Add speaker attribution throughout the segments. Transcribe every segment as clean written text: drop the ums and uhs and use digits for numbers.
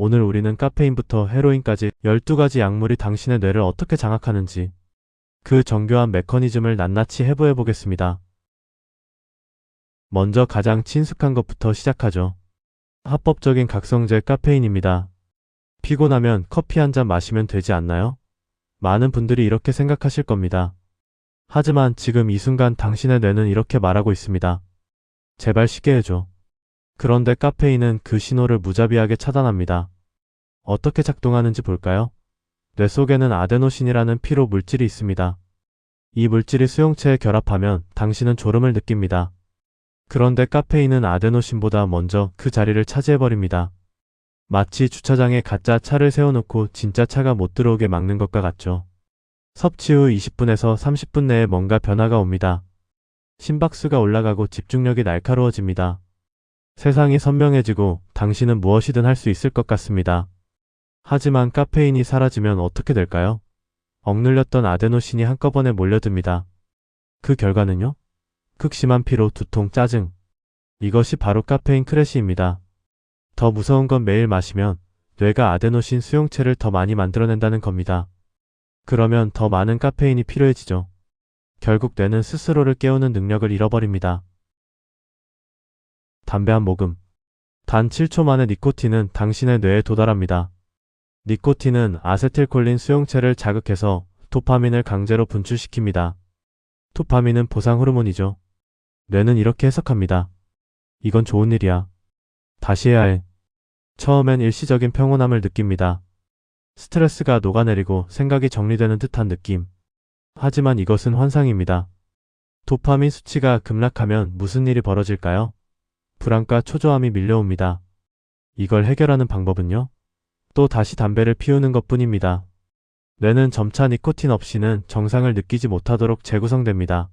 Speaker 1: 오늘 우리는 카페인부터 헤로인까지 12가지 약물이 당신의 뇌를 어떻게 장악하는지 그 정교한 메커니즘을 낱낱이 해부해 보겠습니다. 먼저 가장 친숙한 것부터 시작하죠. 합법적인 각성제 카페인입니다. 피곤하면 커피 한 잔 마시면 되지 않나요? 많은 분들이 이렇게 생각하실 겁니다. 하지만 지금 이 순간 당신의 뇌는 이렇게 말하고 있습니다. 제발 쉬게 해줘. 그런데 카페인은 그 신호를 무자비하게 차단합니다. 어떻게 작동하는지 볼까요? 뇌 속에는 아데노신이라는 피로 물질이 있습니다. 이 물질이 수용체에 결합하면 당신은 졸음을 느낍니다. 그런데 카페인은 아데노신보다 먼저 그 자리를 차지해버립니다. 마치 주차장에 가짜 차를 세워놓고 진짜 차가 못 들어오게 막는 것과 같죠. 섭취 후 20분에서 30분 내에 뭔가 변화가 옵니다. 심박수가 올라가고 집중력이 날카로워집니다. 세상이 선명해지고 당신은 무엇이든 할 수 있을 것 같습니다. 하지만 카페인이 사라지면 어떻게 될까요? 억눌렸던 아데노신이 한꺼번에 몰려듭니다. 그 결과는요? 극심한 피로, 두통, 짜증. 이것이 바로 카페인 크래시입니다. 더 무서운 건 매일 마시면 뇌가 아데노신 수용체를 더 많이 만들어낸다는 겁니다. 그러면 더 많은 카페인이 필요해지죠. 결국 뇌는 스스로를 깨우는 능력을 잃어버립니다. 담배 한 모금. 단 7초 만에 니코틴은 당신의 뇌에 도달합니다. 니코틴은 아세틸콜린 수용체를 자극해서 도파민을 강제로 분출시킵니다. 도파민은 보상 호르몬이죠. 뇌는 이렇게 해석합니다. 이건 좋은 일이야. 다시 해야 해. 처음엔 일시적인 평온함을 느낍니다. 스트레스가 녹아내리고 생각이 정리되는 듯한 느낌. 하지만 이것은 환상입니다. 도파민 수치가 급락하면 무슨 일이 벌어질까요? 불안과 초조함이 밀려옵니다. 이걸 해결하는 방법은요? 또 다시 담배를 피우는 것뿐입니다. 뇌는 점차 니코틴 없이는 정상을 느끼지 못하도록 재구성됩니다.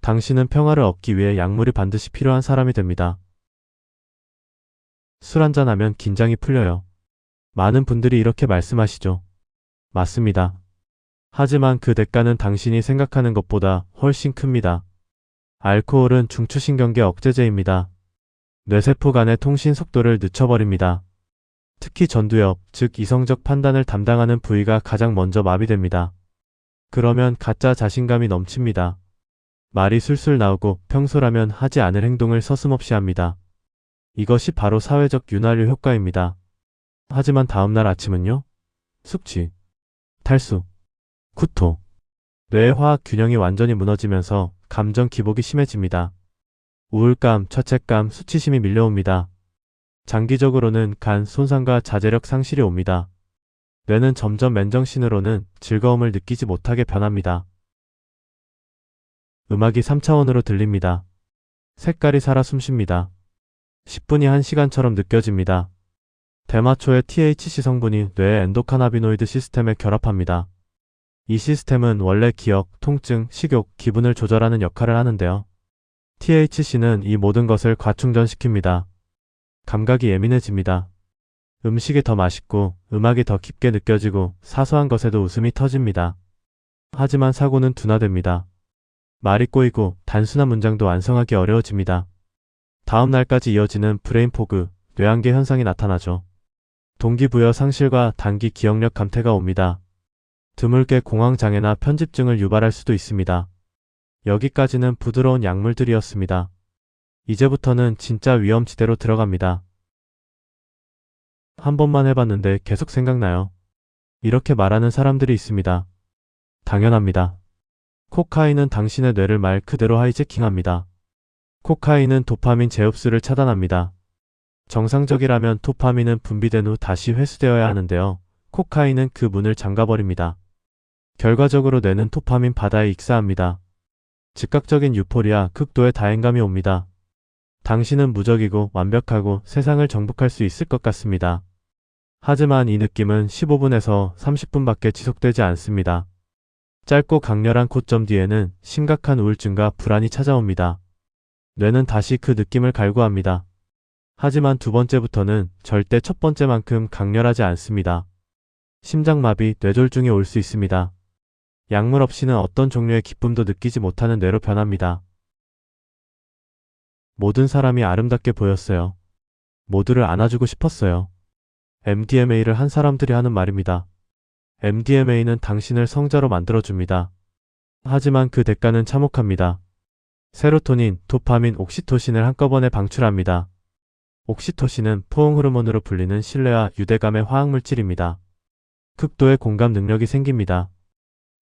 Speaker 1: 당신은 평화를 얻기 위해 약물이 반드시 필요한 사람이 됩니다. 술 한잔하면 긴장이 풀려요. 많은 분들이 이렇게 말씀하시죠. 맞습니다. 하지만 그 대가는 당신이 생각하는 것보다 훨씬 큽니다. 알코올은 중추신경계 억제제입니다. 뇌세포 간의 통신 속도를 늦춰버립니다. 특히 전두엽, 즉 이성적 판단을 담당하는 부위가 가장 먼저 마비됩니다. 그러면 가짜 자신감이 넘칩니다. 말이 술술 나오고 평소라면 하지 않을 행동을 서슴없이 합니다. 이것이 바로 사회적 윤활유 효과입니다. 하지만 다음날 아침은요? 숙취, 탈수, 구토. 뇌의 화학 균형이 완전히 무너지면서 감정 기복이 심해집니다. 우울감, 죄책감, 수치심이 밀려옵니다. 장기적으로는 간 손상과 자제력 상실이 옵니다. 뇌는 점점 맨정신으로는 즐거움을 느끼지 못하게 변합니다. 음악이 3차원으로 들립니다. 색깔이 살아 숨쉽니다. 10분이 1시간처럼 느껴집니다. 대마초의 THC 성분이 뇌의 엔도카나비노이드 시스템에 결합합니다. 이 시스템은 원래 기억, 통증, 식욕, 기분을 조절하는 역할을 하는데요. THC는 이 모든 것을 과충전시킵니다. 감각이 예민해집니다. 음식이 더 맛있고 음악이 더 깊게 느껴지고 사소한 것에도 웃음이 터집니다. 하지만 사고는 둔화됩니다. 말이 꼬이고 단순한 문장도 완성하기 어려워집니다. 다음 날까지 이어지는 브레인 포그, 뇌한계 현상이 나타나죠. 동기부여 상실과 단기 기억력 감퇴가 옵니다. 드물게 공황장애나 편집증을 유발할 수도 있습니다. 여기까지는 부드러운 약물들이었습니다. 이제부터는 진짜 위험지대로 들어갑니다. 한 번만 해봤는데 계속 생각나요. 이렇게 말하는 사람들이 있습니다. 당연합니다. 코카인은 당신의 뇌를 말 그대로 하이제킹합니다. 코카인은 도파민 재흡수를 차단합니다. 정상적이라면 도파민은 분비된 후 다시 회수되어야 하는데요. 코카인은 그 문을 잠가버립니다. 결과적으로 뇌는 도파민 바다에 익사합니다. 즉각적인 유포리아, 극도의 다행감이 옵니다. 당신은 무적이고 완벽하고 세상을 정복할 수 있을 것 같습니다. 하지만 이 느낌은 15분에서 30분밖에 지속되지 않습니다. 짧고 강렬한 고점 뒤에는 심각한 우울증과 불안이 찾아옵니다. 뇌는 다시 그 느낌을 갈구합니다. 하지만 두 번째부터는 절대 첫 번째만큼 강렬하지 않습니다. 심장마비, 뇌졸중이 올 수 있습니다. 약물 없이는 어떤 종류의 기쁨도 느끼지 못하는 뇌로 변합니다. 모든 사람이 아름답게 보였어요. 모두를 안아주고 싶었어요. MDMA를 한 사람들이 하는 말입니다. MDMA는 당신을 성자로 만들어줍니다. 하지만 그 대가는 참혹합니다. 세로토닌, 도파민, 옥시토신을 한꺼번에 방출합니다. 옥시토신은 포옹 호르몬으로 불리는 신뢰와 유대감의 화학물질입니다. 극도의 공감 능력이 생깁니다.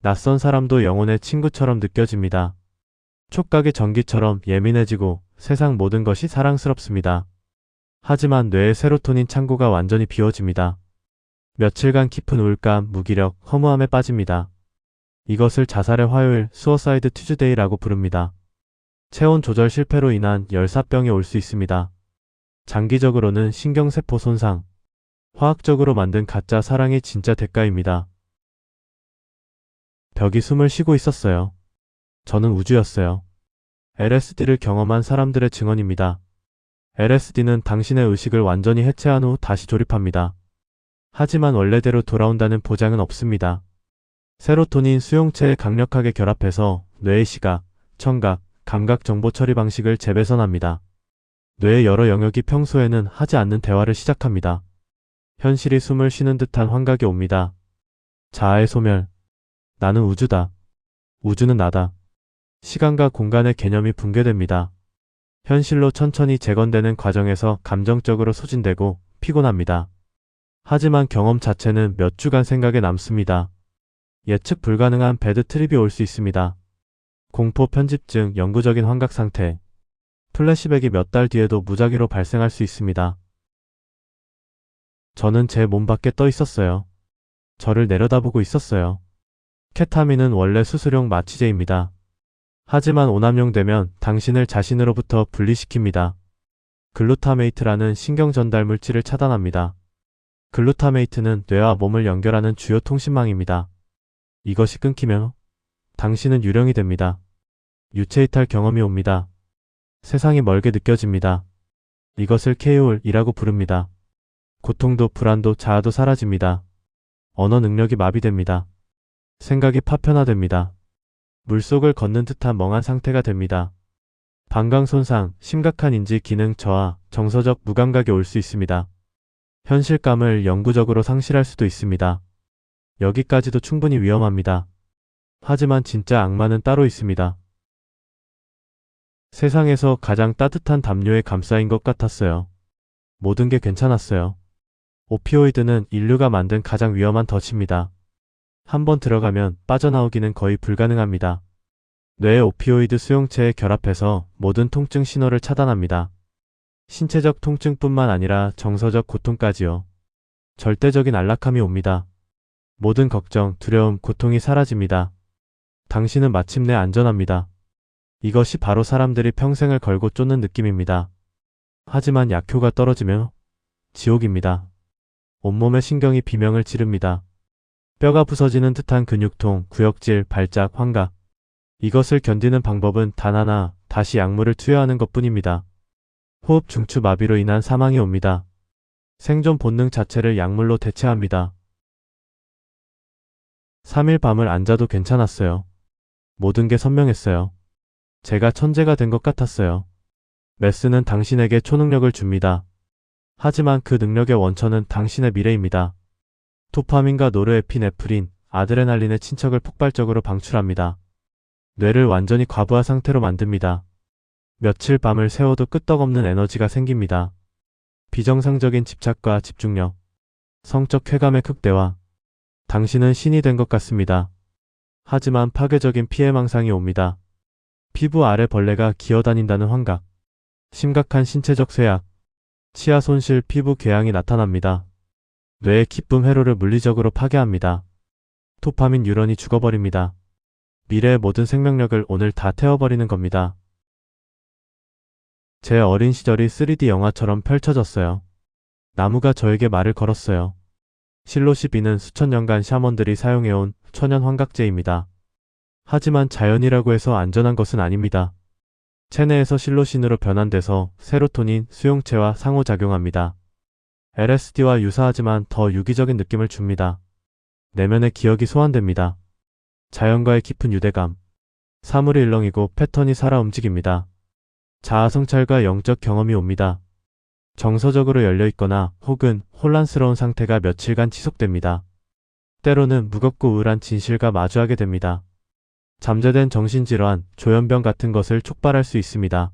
Speaker 1: 낯선 사람도 영혼의 친구처럼 느껴집니다. 촉각의 전기처럼 예민해지고 세상 모든 것이 사랑스럽습니다. 하지만 뇌의 세로토닌 창고가 완전히 비워집니다. 며칠간 깊은 우울감, 무기력, 허무함에 빠집니다. 이것을 자살의 화요일, 수어사이드 튜즈데이라고 부릅니다. 체온 조절 실패로 인한 열사병이 올 수 있습니다. 장기적으로는 신경세포 손상, 화학적으로 만든 가짜 사랑이 진짜 대가입니다. 벽이 숨을 쉬고 있었어요. 저는 우주였어요. LSD를 경험한 사람들의 증언입니다. LSD는 당신의 의식을 완전히 해체한 후 다시 조립합니다. 하지만 원래대로 돌아온다는 보장은 없습니다. 세로토닌 수용체에 강력하게 결합해서 뇌의 시각, 청각, 감각 정보 처리 방식을 재배선합니다. 뇌의 여러 영역이 평소에는 하지 않는 대화를 시작합니다. 현실이 숨을 쉬는 듯한 환각이 옵니다. 자아의 소멸. 나는 우주다. 우주는 나다. 시간과 공간의 개념이 붕괴됩니다. 현실로 천천히 재건되는 과정에서 감정적으로 소진되고 피곤합니다. 하지만 경험 자체는 몇 주간 생각에 남습니다. 예측 불가능한 배드 트립이 올 수 있습니다. 공포 편집증, 영구적인 환각 상태. 플래시백이 몇 달 뒤에도 무작위로 발생할 수 있습니다. 저는 제 몸 밖에 떠 있었어요. 저를 내려다보고 있었어요. 케타민은 원래 수술용 마취제입니다. 하지만 오남용되면 당신을 자신으로부터 분리시킵니다. 글루타메이트라는 신경 전달 물질을 차단합니다. 글루타메이트는 뇌와 몸을 연결하는 주요 통신망입니다. 이것이 끊기면 당신은 유령이 됩니다. 유체이탈 경험이 옵니다. 세상이 멀게 느껴집니다. 이것을 KOL이라고 부릅니다. 고통도 불안도 자아도 사라집니다. 언어 능력이 마비됩니다. 생각이 파편화됩니다. 물속을 걷는 듯한 멍한 상태가 됩니다. 방광 손상, 심각한 인지 기능 저하, 정서적 무감각이 올 수 있습니다. 현실감을 영구적으로 상실할 수도 있습니다. 여기까지도 충분히 위험합니다. 하지만 진짜 악마는 따로 있습니다. 세상에서 가장 따뜻한 담요에 감싸인 것 같았어요. 모든 게 괜찮았어요. 오피오이드는 인류가 만든 가장 위험한 덫입니다. 한번 들어가면 빠져나오기는 거의 불가능합니다. 뇌의 오피오이드 수용체에 결합해서 모든 통증 신호를 차단합니다. 신체적 통증뿐만 아니라 정서적 고통까지요. 절대적인 안락함이 옵니다. 모든 걱정, 두려움, 고통이 사라집니다. 당신은 마침내 안전합니다. 이것이 바로 사람들이 평생을 걸고 쫓는 느낌입니다. 하지만 약효가 떨어지면 지옥입니다. 온몸의 신경이 비명을 지릅니다. 뼈가 부서지는 듯한 근육통, 구역질, 발작, 환각. 이것을 견디는 방법은 단 하나, 다시 약물을 투여하는 것뿐입니다. 호흡 중추 마비로 인한 사망이 옵니다. 생존 본능 자체를 약물로 대체합니다. 3일 밤을 안 자도 괜찮았어요. 모든 게 선명했어요. 제가 천재가 된 것 같았어요. 메스는 당신에게 초능력을 줍니다. 하지만 그 능력의 원천은 당신의 미래입니다. 도파민과 노르에피네프린, 아드레날린의 친척을 폭발적으로 방출합니다. 뇌를 완전히 과부하 상태로 만듭니다. 며칠 밤을 새워도 끄떡없는 에너지가 생깁니다. 비정상적인 집착과 집중력, 성적 쾌감의 극대화. 당신은 신이 된 것 같습니다. 하지만 파괴적인 피해망상이 옵니다. 피부 아래 벌레가 기어다닌다는 환각, 심각한 신체적 쇠약, 치아 손실, 피부 궤양이 나타납니다. 뇌의 기쁨 회로를 물리적으로 파괴합니다. 도파민 뉴런이 죽어버립니다. 미래의 모든 생명력을 오늘 다 태워버리는 겁니다. 제 어린 시절이 3D 영화처럼 펼쳐졌어요. 나무가 저에게 말을 걸었어요. 실로시비는 수천 년간 샤먼들이 사용해온 천연 환각제입니다. 하지만 자연이라고 해서 안전한 것은 아닙니다. 체내에서 실로신으로 변환돼서 세로토닌 수용체와 상호작용합니다. LSD와 유사하지만 더 유기적인 느낌을 줍니다. 내면의 기억이 소환됩니다. 자연과의 깊은 유대감, 사물이 일렁이고 패턴이 살아 움직입니다. 자아 성찰과 영적 경험이 옵니다. 정서적으로 열려 있거나 혹은 혼란스러운 상태가 며칠간 지속됩니다. 때로는 무겁고 우울한 진실과 마주하게 됩니다. 잠재된 정신질환, 조현병 같은 것을 촉발할 수 있습니다.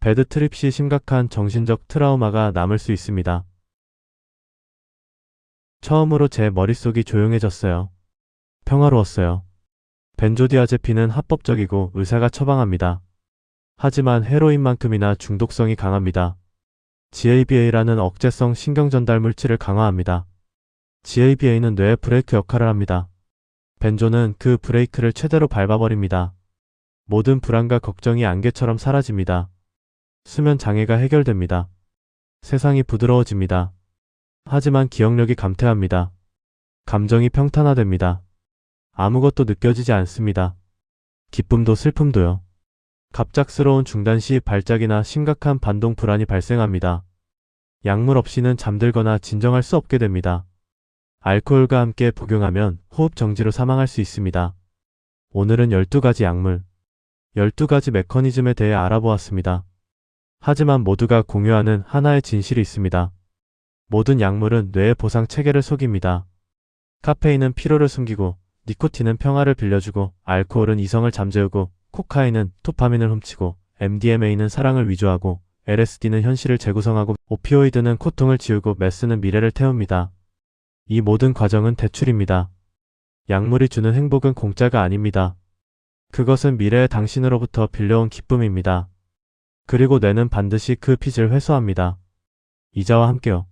Speaker 1: 배드트립 시 심각한 정신적 트라우마가 남을 수 있습니다. 처음으로 제 머릿속이 조용해졌어요. 평화로웠어요. 벤조디아제핀은 합법적이고 의사가 처방합니다. 하지만 헤로인만큼이나 중독성이 강합니다. GABA라는 억제성 신경전달 물질을 강화합니다. GABA는 뇌의 브레이크 역할을 합니다. 벤조는 그 브레이크를 최대로 밟아버립니다. 모든 불안과 걱정이 안개처럼 사라집니다. 수면 장애가 해결됩니다. 세상이 부드러워집니다. 하지만 기억력이 감퇴합니다. 감정이 평탄화됩니다. 아무것도 느껴지지 않습니다. 기쁨도 슬픔도요. 갑작스러운 중단 시 발작이나 심각한 반동 불안이 발생합니다. 약물 없이는 잠들거나 진정할 수 없게 됩니다. 알코올과 함께 복용하면 호흡 정지로 사망할 수 있습니다. 오늘은 12가지 약물, 12가지 메커니즘에 대해 알아보았습니다. 하지만 모두가 공유하는 하나의 진실이 있습니다. 모든 약물은 뇌의 보상 체계를 속입니다. 카페인은 피로를 숨기고, 니코틴은 평화를 빌려주고, 알코올은 이성을 잠재우고, 코카인은 도파민을 훔치고, MDMA는 사랑을 위조하고, LSD는 현실을 재구성하고, 오피오이드는 고통을 지우고, 메스는 미래를 태웁니다. 이 모든 과정은 대출입니다. 약물이 주는 행복은 공짜가 아닙니다. 그것은 미래의 당신으로부터 빌려온 기쁨입니다. 그리고 뇌는 반드시 그 빚을 회수합니다. 이자와 함께요.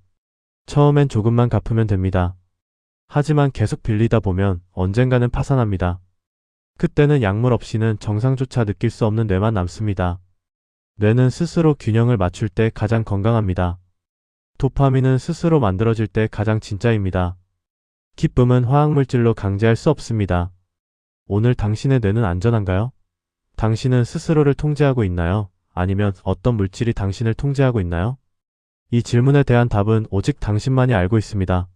Speaker 1: 처음엔 조금만 갚으면 됩니다. 하지만 계속 빌리다 보면 언젠가는 파산합니다. 그때는 약물 없이는 정상조차 느낄 수 없는 뇌만 남습니다. 뇌는 스스로 균형을 맞출 때 가장 건강합니다. 도파민은 스스로 만들어질 때 가장 진짜입니다. 기쁨은 화학물질로 강제할 수 없습니다. 오늘 당신의 뇌는 안전한가요? 당신은 스스로를 통제하고 있나요? 아니면 어떤 물질이 당신을 통제하고 있나요? 이 질문에 대한 답은 오직 당신만이 알고 있습니다.